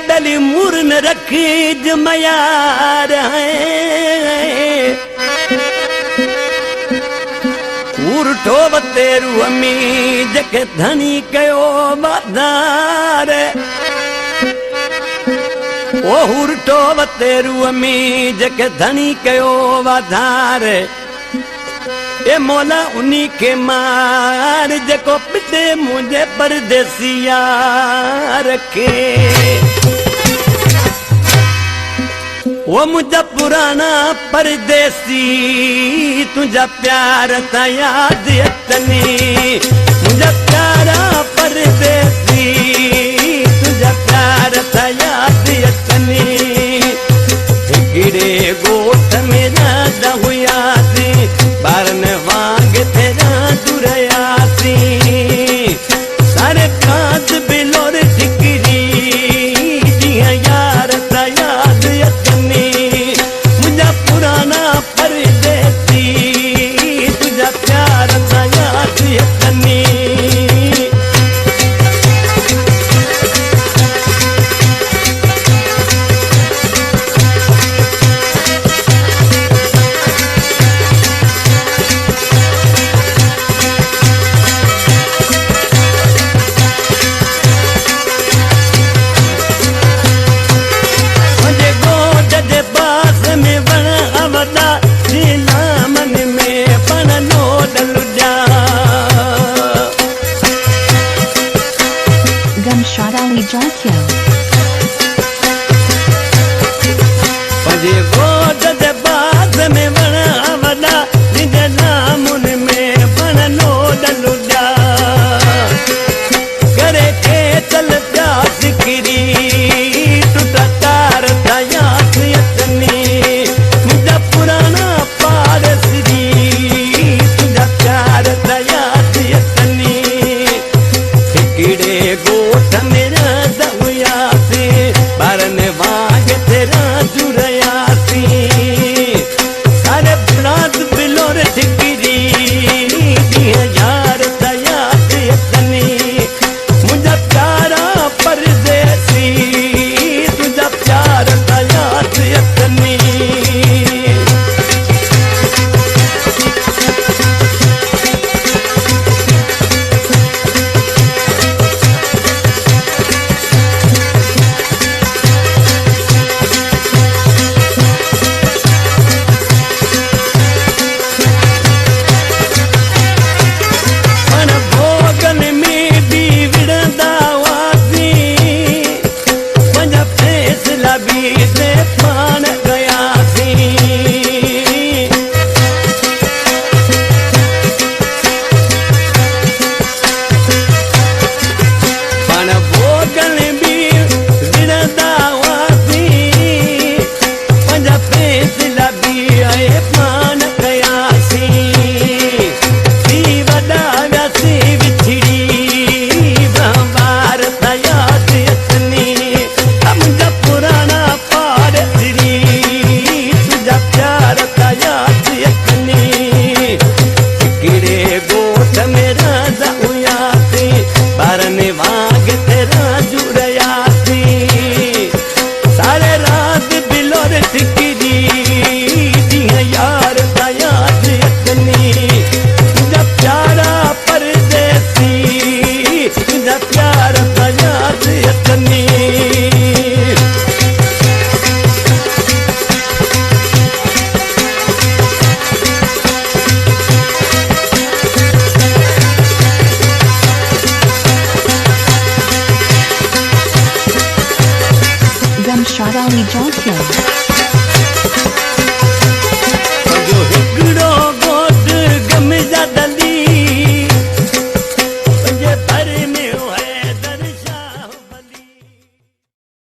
बेली मुरन रखी जमयार उर्ठो तेरू अमी जके धनी कयो बादार ओ उर्ठो तेरू अमी जके धनी कयो वाधार ए मौला उन्हीं के मार जको पिते मुझे परदेसिया रखे वो मुझा पुराना परदेसी तुझा प्यार था याद इतनी मुझा प्यारा परदेसी तुझा प्यार था याद इतनी गिरे गोठ मेरा दहुयासी बारन वांग तेरा दुरयासी सारे कांच बिलोर ठिकरी दिया यार था याद इतनी मुझा पुराना परदेसी तुझा प्यार था याद इतनी Gunshot Ali Jarkyo. पजे गोद दे बाज में बना वदा निज नामुन में बन नो डलुजा करे के चल प्यास गिरी टूटा तार दया यतनी मुझा पुराना पारसरी तुझा प्यार दया यतनी गिरे गोठ मेरा दहुयासी बारन वांग तेरा जुरयासी सारे प्रांत बिलोर ठिकरी दिया यार दया इतनी मुझा प्यारा परदेसी तुझा प्यार दया इतनी Gunshot Ali Jarkyo.